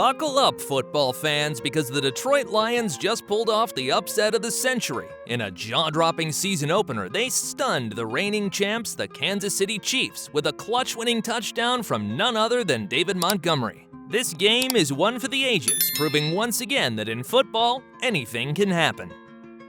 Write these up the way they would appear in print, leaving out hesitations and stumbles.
Buckle up, football fans, because the Detroit Lions just pulled off the upset of the century. In a jaw-dropping season opener, they stunned the reigning champs, the Kansas City Chiefs, with a clutch-winning touchdown from none other than David Montgomery. This game is one for the ages, proving once again that in football, anything can happen.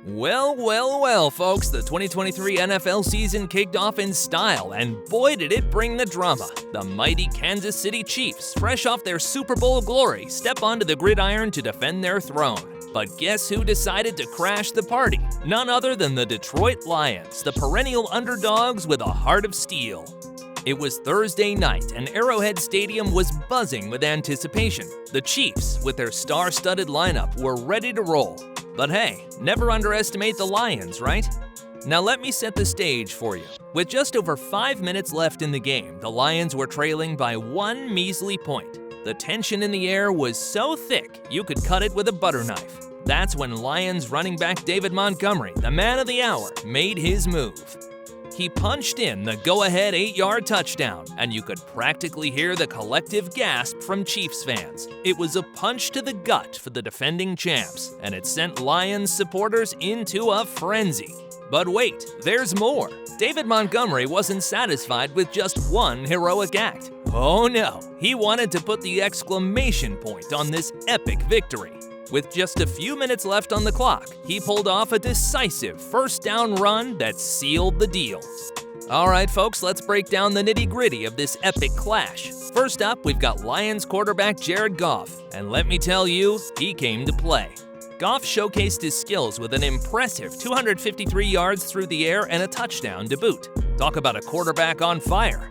Well, folks, the 2023 NFL season kicked off in style, and boy did it bring the drama. The mighty Kansas City Chiefs, fresh off their Super Bowl glory, step onto the gridiron to defend their throne. But guess who decided to crash the party? None other than the Detroit Lions, the perennial underdogs with a heart of steel. It was Thursday night, and Arrowhead Stadium was buzzing with anticipation. The Chiefs, with their star-studded lineup, were ready to roll. But hey, never underestimate the Lions, right? Now let me set the stage for you. With just over 5 minutes left in the game, the Lions were trailing by one measly point. The tension in the air was so thick, you could cut it with a butter knife. That's when Lions running back David Montgomery, the man of the hour, made his move. He punched in the go-ahead 8-yard touchdown, and you could practically hear the collective gasp from Chiefs fans. It was a punch to the gut for the defending champs, and it sent Lions supporters into a frenzy. But wait, there's more. David Montgomery wasn't satisfied with just one heroic act. Oh no, he wanted to put the exclamation point on this epic victory. With just a few minutes left on the clock, he pulled off a decisive first down run that sealed the deal. All right, folks, let's break down the nitty-gritty of this epic clash. First up, we've got Lions quarterback Jared Goff, and let me tell you, he came to play. Goff showcased his skills with an impressive 253 yards through the air and a touchdown to boot. Talk about a quarterback on fire.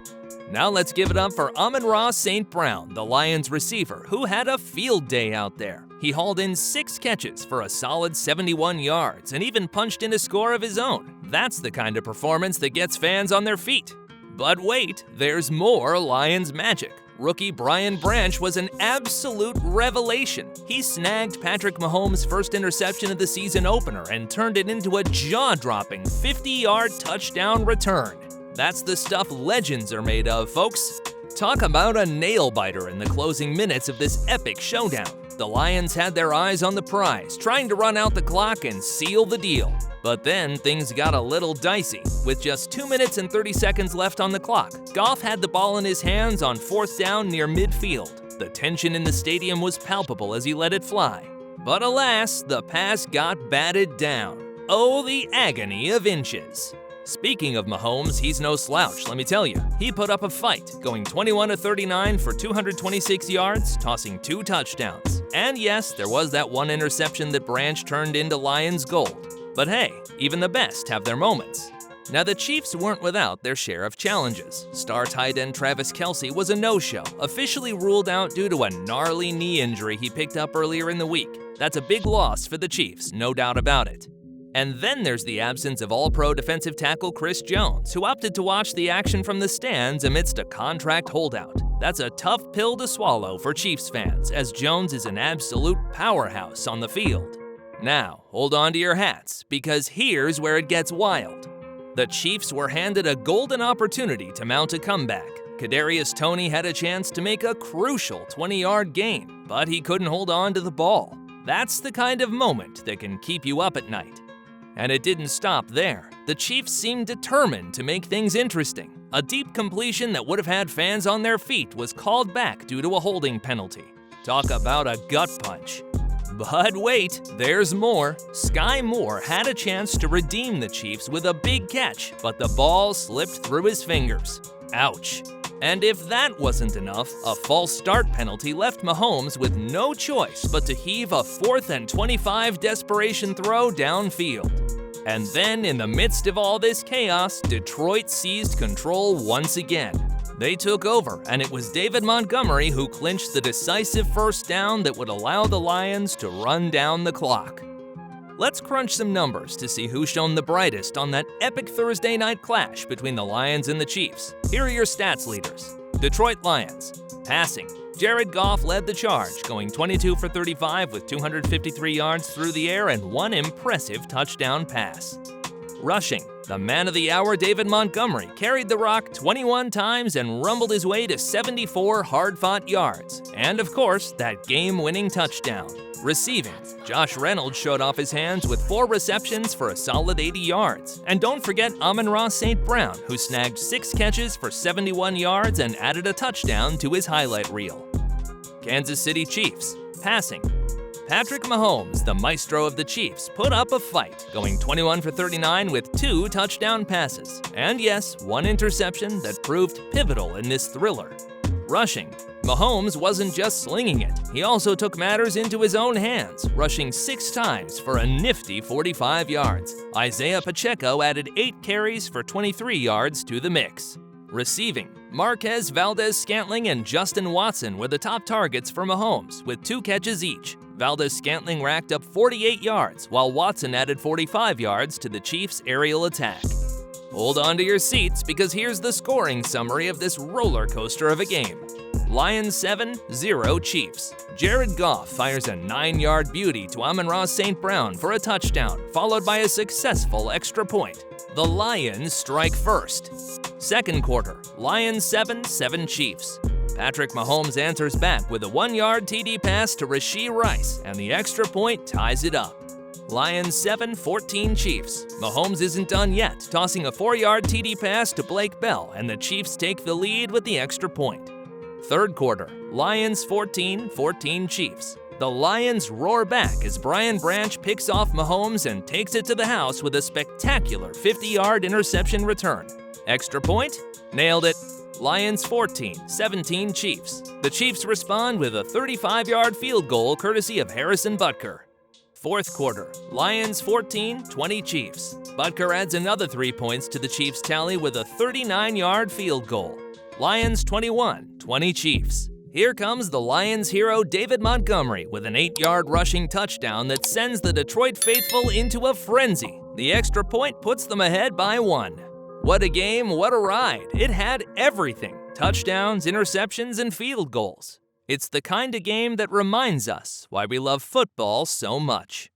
Now let's give it up for Amon-Ra St. Brown, the Lions receiver, who had a field day out there. He hauled in 6 catches for a solid 71 yards and even punched in a score of his own. That's the kind of performance that gets fans on their feet. But wait, there's more Lions magic. Rookie Brian Branch was an absolute revelation. He snagged Patrick Mahomes' first interception of the season opener and turned it into a jaw-dropping 50-yard touchdown return. That's the stuff legends are made of, folks. Talk about a nail-biter in the closing minutes of this epic showdown. The Lions had their eyes on the prize, trying to run out the clock and seal the deal. But then things got a little dicey. With just 2 minutes and 30 seconds left on the clock, Goff had the ball in his hands on 4th down near midfield. The tension in the stadium was palpable as he let it fly. But alas, the pass got batted down. Oh, the agony of inches. Speaking of Mahomes, he's no slouch, let me tell you. He put up a fight, going 21-39 for 226 yards, tossing 2 touchdowns. And yes, there was that one interception that Branch turned into Lions gold. But hey, even the best have their moments. Now the Chiefs weren't without their share of challenges. Star tight end Travis Kelce was a no-show, officially ruled out due to a gnarly knee injury he picked up earlier in the week. That's a big loss for the Chiefs, no doubt about it. And then there's the absence of All-Pro defensive tackle Chris Jones, who opted to watch the action from the stands amidst a contract holdout. That's a tough pill to swallow for Chiefs fans, as Jones is an absolute powerhouse on the field. Now, hold on to your hats, because here's where it gets wild. The Chiefs were handed a golden opportunity to mount a comeback. Kadarius Toney had a chance to make a crucial 20-yard gain, but he couldn't hold on to the ball. That's the kind of moment that can keep you up at night. And it didn't stop there. The Chiefs seemed determined to make things interesting. A deep completion that would have had fans on their feet was called back due to a holding penalty. Talk about a gut punch. But wait, there's more. Sky Moore had a chance to redeem the Chiefs with a big catch, but the ball slipped through his fingers. Ouch. And if that wasn't enough, a false start penalty left Mahomes with no choice but to heave a 4th and 25 desperation throw downfield. And then, in the midst of all this chaos, Detroit seized control once again. They took over, and it was David Montgomery who clinched the decisive first down that would allow the Lions to run down the clock. Let's crunch some numbers to see who shone the brightest on that epic Thursday night clash between the Lions and the Chiefs. Here are your stats leaders. Detroit Lions. Passing. Jared Goff led the charge, going 22 for 35 with 253 yards through the air and 1 impressive touchdown pass. Rushing, the man of the hour David Montgomery carried the rock 21 times and rumbled his way to 74 hard-fought yards. And of course, that game-winning touchdown. Receiving, Josh Reynolds showed off his hands with 4 receptions for a solid 80 yards. And don't forget Amon-Ra St. Brown, who snagged 6 catches for 71 yards and added a touchdown to his highlight reel. Kansas City Chiefs, passing. Patrick Mahomes, the maestro of the Chiefs, put up a fight, going 21 for 39 with 2 touchdown passes. And yes, 1 interception that proved pivotal in this thriller. Rushing, Mahomes wasn't just slinging it, he also took matters into his own hands, rushing 6 times for a nifty 45 yards. Isaiah Pacheco added 8 carries for 23 yards to the mix. Receiving, Marquez Valdez-Scantling and Justin Watson were the top targets for Mahomes, with 2 catches each. Valdez-Scantling racked up 48 yards, while Watson added 45 yards to the Chiefs' aerial attack. Hold on to your seats, because here's the scoring summary of this roller coaster of a game. Lions 7-0 Chiefs. Jared Goff fires a 9-yard beauty to Amon-Ra St. Brown for a touchdown, followed by a successful extra point. The Lions strike first. Second quarter, Lions 7-7 Chiefs. Patrick Mahomes answers back with a 1-yard TD pass to Rashee Rice, and the extra point ties it up. Lions 7-14 Chiefs. Mahomes isn't done yet, tossing a 4-yard TD pass to Blake Bell, and the Chiefs take the lead with the extra point. Third quarter, Lions 14-14 Chiefs. The Lions roar back as Brian Branch picks off Mahomes and takes it to the house with a spectacular 50-yard interception return. Extra point? Nailed it. Lions 14-17 Chiefs. The Chiefs respond with a 35-yard field goal courtesy of Harrison Butker. Fourth quarter, Lions 14-20 Chiefs. Butker adds another 3 points to the Chiefs' tally with a 39-yard field goal. Lions 21-20 Chiefs. Here comes the Lions hero David Montgomery with an 8-yard rushing touchdown that sends the Detroit faithful into a frenzy. The extra point puts them ahead by 1. What a game, what a ride. It had everything. Touchdowns, interceptions, and field goals. It's the kind of game that reminds us why we love football so much.